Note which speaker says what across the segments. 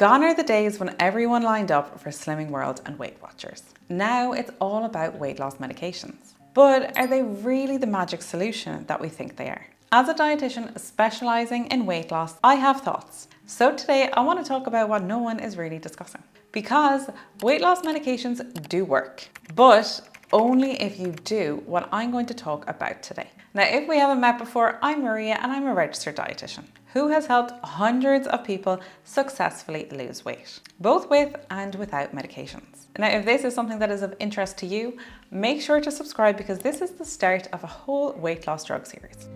Speaker 1: Gone are the days when everyone lined up for Slimming World and Weight Watchers. Now it's all about weight loss medications. But are they really the magic solution that we think they are? As a dietitian specializing in weight loss, I have thoughts. So today I want to talk about what no one is really discussing. Because weight loss medications do work, but only if you do what I'm going to talk about today. Now, if we haven't met before, I'm Maria and I'm a registered dietitian who has helped hundreds of people successfully lose weight, both with and without medications. Now, if this is something that is of interest to you, make sure to subscribe because this is the start of a whole weight loss drug series.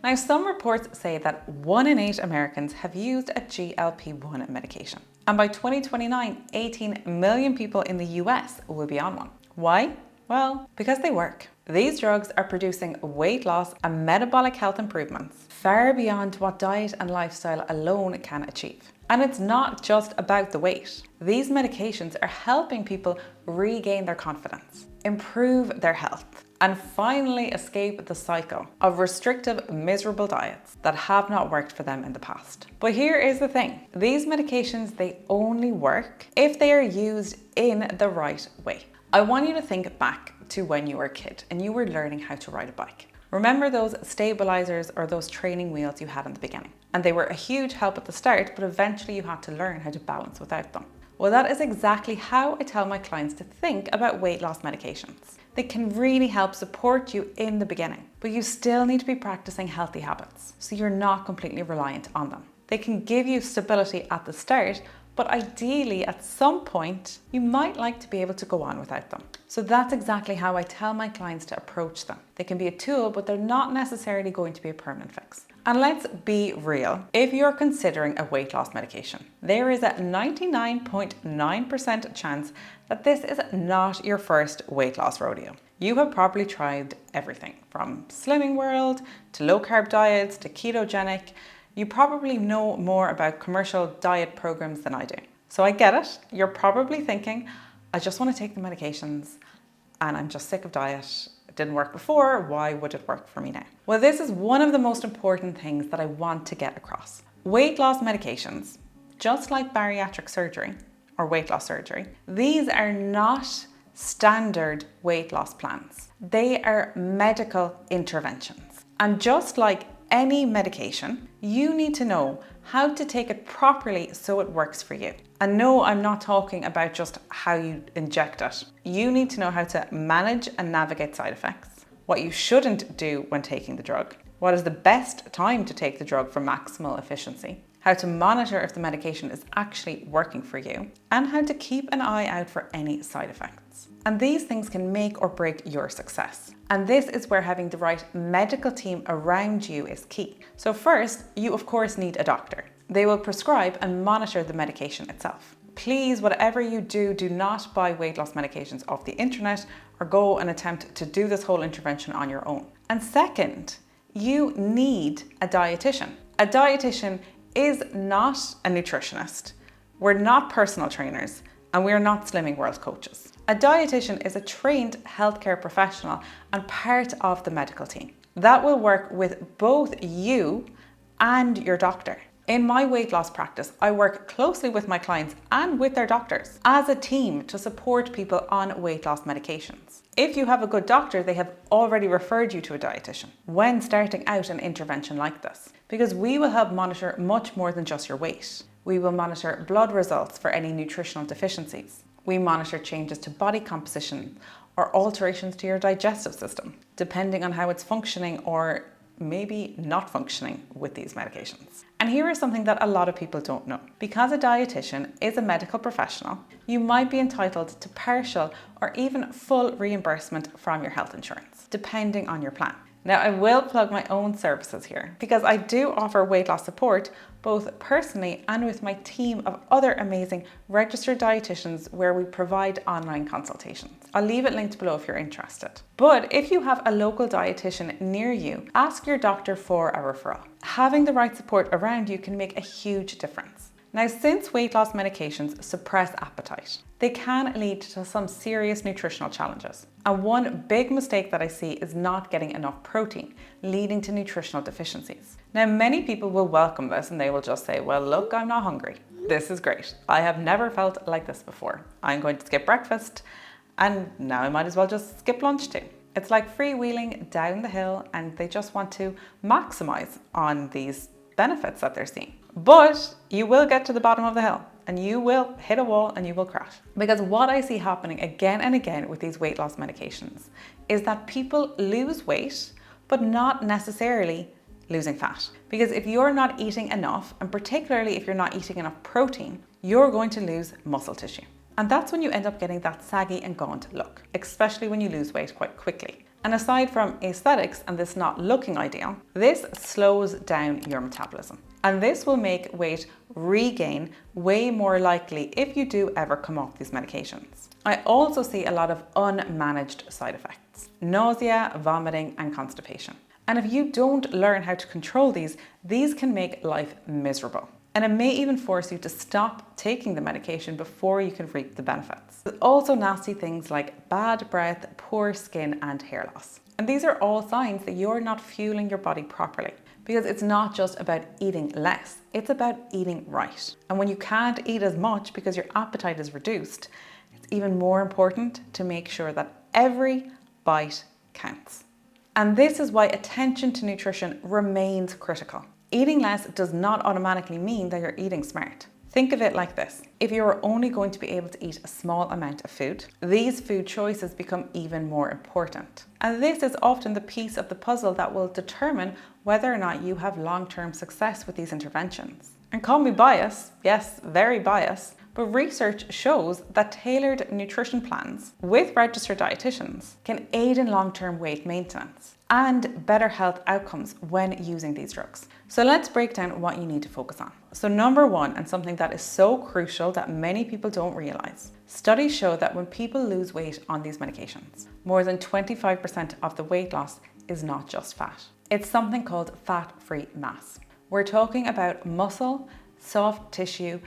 Speaker 1: Now, some reports say that 1 in 8 Americans have used a GLP-1 medication. And by 2029, 18 million people in the US will be on one. Why? Well, because they work. These drugs are producing weight loss and metabolic health improvements far beyond what diet and lifestyle alone can achieve. And it's not just about the weight. These medications are helping people regain their confidence, improve their health, and finally escape the cycle of restrictive, miserable diets that have not worked for them in the past. But here is the thing. These medications, they only work if they are used in the right way. I want you to think back to when you were a kid and you were learning how to ride a bike. Remember those stabilizers or those training wheels you had in the beginning? And they were a huge help at the start, but eventually you had to learn how to balance without them. Well, that is exactly how I tell my clients to think about weight loss medications. They can really help support you in the beginning, but you still need to be practicing healthy habits so you're not completely reliant on them. They can give you stability at the start, but ideally at some point, you might like to be able to go on without them. So that's exactly how I tell my clients to approach them. They can be a tool, but they're not necessarily going to be a permanent fix. And let's be real, if you're considering a weight loss medication, there is a 99.9% chance that this is not your first weight loss rodeo. You have probably tried everything from Slimming World to low carb diets to ketogenic. You probably know more about commercial diet programs than I do. So I get it. You're probably thinking, I just want to take the medications and I'm just sick of diet. It didn't work before. Why would it work for me now? Well, this is one of the most important things that I want to get across. Weight loss medications, just like bariatric surgery or weight loss surgery, these are not standard weight loss plans. They are medical interventions. And just like any medication, you need to know how to take it properly so it works for you. And no, I'm not talking about just how you inject it. You need to know how to manage and navigate side effects, what you shouldn't do when taking the drug, what is the best time to take the drug for maximal efficiency, how to monitor if the medication is actually working for you, and how to keep an eye out for any side effects. And these things can make or break your success. And this is where having the right medical team around you is key. So first, you of course need a doctor. They will prescribe and monitor the medication itself. Please, whatever you do, do not buy weight loss medications off the internet or go and attempt to do this whole intervention on your own. And second, you need a dietitian. A dietitian is not a nutritionist. We're not personal trainers and we're not Slimming World coaches. A dietitian is a trained healthcare professional and part of the medical team that will work with both you and your doctor. In my weight loss practice, I work closely with my clients and with their doctors as a team to support people on weight loss medications. If you have a good doctor, they have already referred you to a dietitian when starting out an intervention like this, because we will help monitor much more than just your weight. We will monitor blood results for any nutritional deficiencies. We monitor changes to body composition or alterations to your digestive system, depending on how it's functioning or maybe not functioning with these medications. And here is something that a lot of people don't know. Because a dietitian is a medical professional, you might be entitled to partial or even full reimbursement from your health insurance, depending on your plan. Now, I will plug my own services here because I do offer weight loss support both personally and with my team of other amazing registered dietitians where we provide online consultations. I'll leave it linked below if you're interested. But if you have a local dietitian near you, ask your doctor for a referral. Having the right support around you can make a huge difference. Now, since weight loss medications suppress appetite, they can lead to some serious nutritional challenges. And one big mistake that I see is not getting enough protein, leading to nutritional deficiencies. Now, many people will welcome this and they will just say, well, look, I'm not hungry. This is great. I have never felt like this before. I'm going to skip breakfast and now I might as well just skip lunch too. It's like freewheeling down the hill and they just want to maximize on these benefits that they're seeing. But you will get to the bottom of the hill and you will hit a wall and you will crash. Because what I see happening again and again with these weight loss medications is that people lose weight, but not necessarily losing fat. Because if you're not eating enough, and particularly if you're not eating enough protein, you're going to lose muscle tissue. And that's when you end up getting that saggy and gaunt look, especially when you lose weight quite quickly. And aside from aesthetics and this not looking ideal, this slows down your metabolism. And this will make weight regain way more likely if you do ever come off these medications. I also see a lot of unmanaged side effects: nausea, vomiting, and constipation. And if you don't learn how to control these can make life miserable. And it may even force you to stop taking the medication before you can reap the benefits. There's also nasty things like bad breath, poor skin, and hair loss. And these are all signs that you're not fueling your body properly. Because it's not just about eating less, it's about eating right. And when you can't eat as much because your appetite is reduced, it's even more important to make sure that every bite counts. And this is why attention to nutrition remains critical. Eating less does not automatically mean that you're eating smart. Think of it like this. If you're only going to be able to eat a small amount of food, these food choices become even more important. And this is often the piece of the puzzle that will determine whether or not you have long-term success with these interventions. And call me biased, yes, very biased, but research shows that tailored nutrition plans with registered dietitians can aid in long-term weight maintenance and better health outcomes when using these drugs. So let's break down what you need to focus on. So number one, and something that is so crucial that many people don't realize, studies show that when people lose weight on these medications, more than 25% of the weight loss is not just fat. It's something called fat-free mass. We're talking about muscle, soft tissue,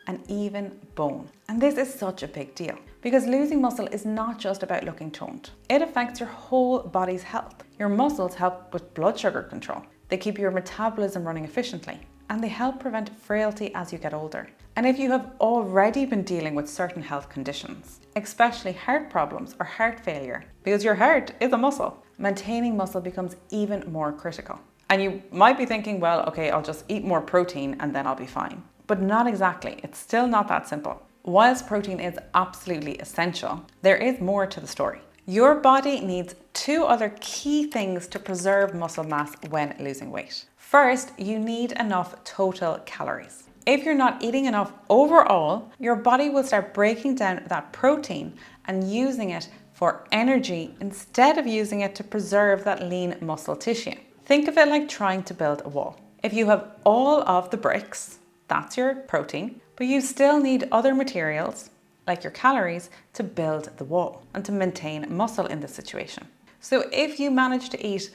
Speaker 1: and even bone. And this is such a big deal because losing muscle is not just about looking toned. It affects your whole body's health. Your muscles help with blood sugar control. They keep your metabolism running efficiently, and they help prevent frailty as you get older. And if you have already been dealing with certain health conditions, especially heart problems or heart failure, because your heart is a muscle, maintaining muscle becomes even more critical. And you might be thinking, well, okay, I'll just eat more protein and then I'll be fine. But not exactly. It's still not that simple. Whilst protein is absolutely essential, there is more to the story. Your body needs two other key things to preserve muscle mass when losing weight. First, you need enough total calories. If you're not eating enough overall, your body will start breaking down that protein and using it for energy instead of using it to preserve that lean muscle tissue. Think of it like trying to build a wall. If you have all of the bricks, that's your protein, but you still need other materials, like your calories, to build the wall and to maintain muscle in this situation. So if you manage to eat,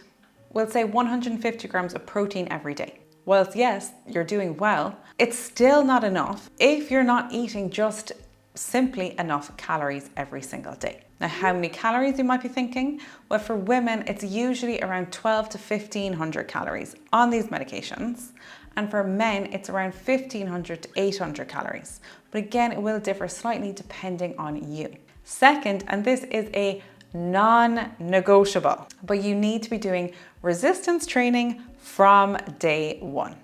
Speaker 1: we'll say 150 grams of protein every day, whilst yes, you're doing well, it's still not enough if you're not eating just simply enough calories every single day. Now, how many calories you might be thinking? Well, for women, it's usually around 12 to 1500 calories on these medications. And for men, it's around 1500 to 800 calories. But again, it will differ slightly depending on you. Second, and this is a non-negotiable, but you need to be doing resistance training from day one.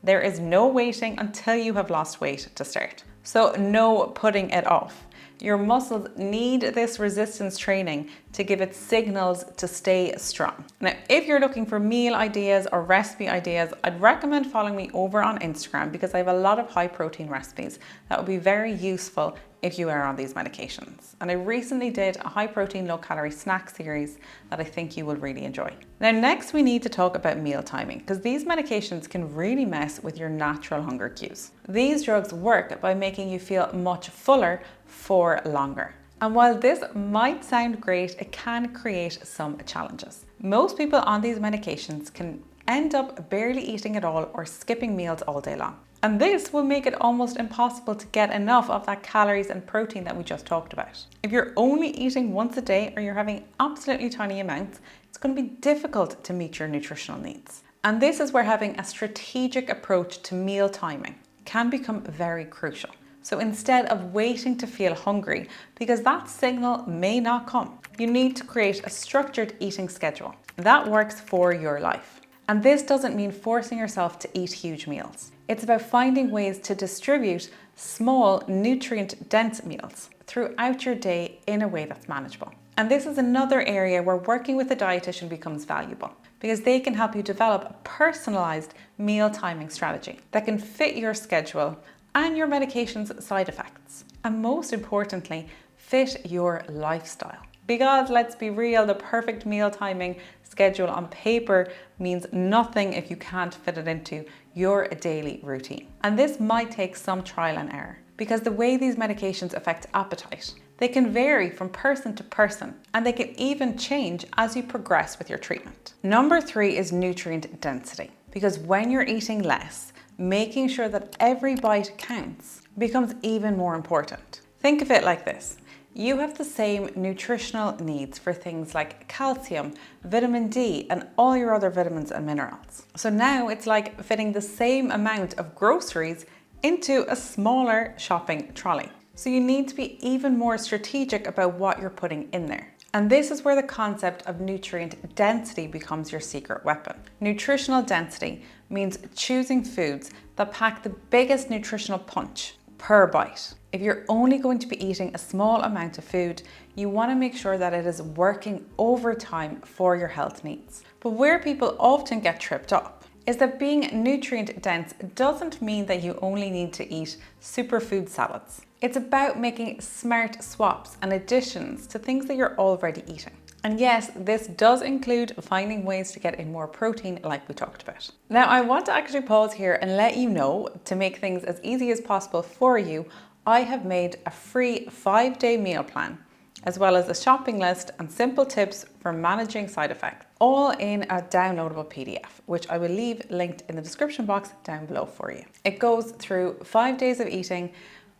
Speaker 1: There is no waiting until you have lost weight to start. So no putting it off. Your muscles need this resistance training to give it signals to stay strong. Now, if you're looking for meal ideas or recipe ideas, I'd recommend following me over on Instagram because I have a lot of high protein recipes that would be very useful if you are on these medications. And I recently did a high protein, low calorie snack series that I think you will really enjoy. Now, next we need to talk about meal timing because these medications can really mess with your natural hunger cues. These drugs work by making you feel much fuller for longer. And while this might sound great, it can create some challenges. Most people on these medications can end up barely eating at all or skipping meals all day long. And this will make it almost impossible to get enough of that calories and protein that we just talked about. If you're only eating once a day or you're having absolutely tiny amounts, it's going to be difficult to meet your nutritional needs. And this is where having a strategic approach to meal timing can become very crucial. So instead of waiting to feel hungry, because that signal may not come, you need to create a structured eating schedule that works for your life. And this doesn't mean forcing yourself to eat huge meals. It's about finding ways to distribute small, nutrient-dense meals throughout your day in a way that's manageable. And this is another area where working with a dietitian becomes valuable, because they can help you develop a personalized meal timing strategy that can fit your schedule and your medication's side effects. And most importantly, fit your lifestyle. Because let's be real, the perfect meal timing schedule on paper means nothing if you can't fit it into your daily routine. And this might take some trial and error, because the way these medications affect appetite, they can vary from person to person, and they can even change as you progress with your treatment. Number 3 is nutrient density, because when you're eating less, making sure that every bite counts becomes even more important. Think of it like this. You have the same nutritional needs for things like calcium, vitamin D, and all your other vitamins and minerals. So now it's like fitting the same amount of groceries into a smaller shopping trolley. So you need to be even more strategic about what you're putting in there. And this is where the concept of nutrient density becomes your secret weapon. Nutritional density means choosing foods that pack the biggest nutritional punch per bite. If you're only going to be eating a small amount of food, you want to make sure that it is working overtime for your health needs. But where people often get tripped up is that being nutrient dense doesn't mean that you only need to eat superfood salads. It's about making smart swaps and additions to things that you're already eating. And yes, this does include finding ways to get in more protein like we talked about. Now, I want to actually pause here and let you know, to make things as easy as possible for you, I have made a free 5-day meal plan, as well as a shopping list and simple tips for managing side effects, all in a downloadable PDF, which I will leave linked in the description box down below for you. It goes through 5 days of eating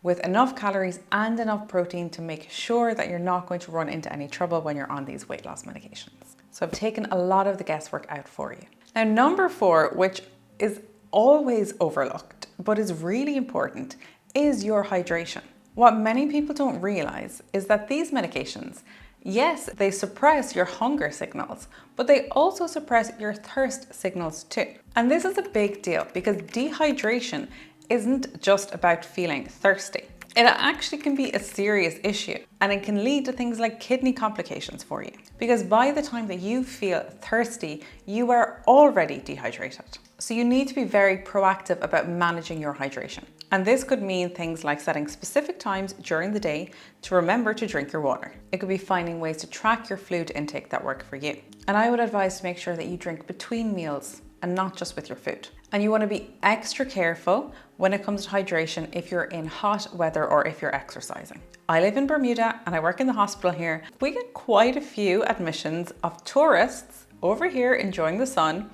Speaker 1: with enough calories and enough protein to make sure that you're not going to run into any trouble when you're on these weight loss medications. So I've taken a lot of the guesswork out for you. Now, number 4, which is always overlooked, but is really important, is your hydration. What many people don't realize is that these medications, yes, they suppress your hunger signals, but they also suppress your thirst signals too. And this is a big deal, because dehydration isn't just about feeling thirsty. It actually can be a serious issue, and it can lead to things like kidney complications for you, because by the time that you feel thirsty, you are already dehydrated. So you need to be very proactive about managing your hydration. And this could mean things like setting specific times during the day to remember to drink your water. It could be finding ways to track your fluid intake that work for you. And I would advise to make sure that you drink between meals and not just with your food. And you want to be extra careful when it comes to hydration if you're in hot weather or if you're exercising. I live in Bermuda and I work in the hospital here. We get quite a few admissions of tourists over here enjoying the sun,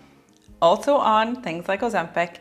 Speaker 1: also on things like Ozempic,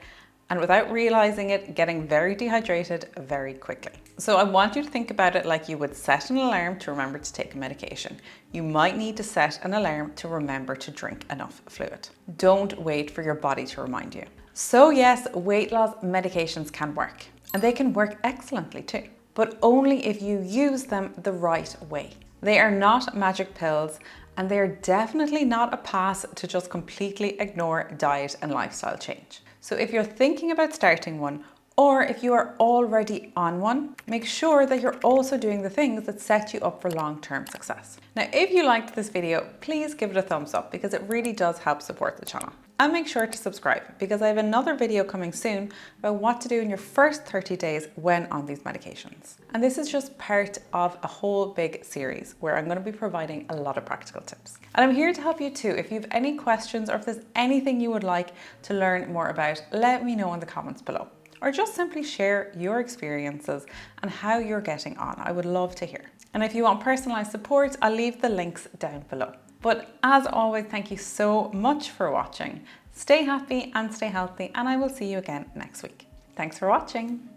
Speaker 1: and without realizing it, getting very dehydrated very quickly. So I want you to think about it like you would set an alarm to remember to take a medication. You might need to set an alarm to remember to drink enough fluid. Don't wait for your body to remind you. So yes, weight loss medications can work, and they can work excellently too, but only if you use them the right way. They are not magic pills, and they are definitely not a pass to just completely ignore diet and lifestyle change. So if you're thinking about starting one, or if you are already on one, make sure that you're also doing the things that set you up for long-term success. Now, if you liked this video, please give it a thumbs up, because it really does help support the channel. And make sure to subscribe, because I have another video coming soon about what to do in your first 30 days when on these medications. And this is just part of a whole big series where I'm going to be providing a lot of practical tips. And I'm here to help you too. If you have any questions or if there's anything you would like to learn more about, let me know in the comments below. Or just simply share your experiences and how you're getting on. I would love to hear. And if you want personalized support, I'll leave the links down below. But as always, thank you so much for watching. Stay happy and stay healthy, and I will see you again next week. Thanks for watching.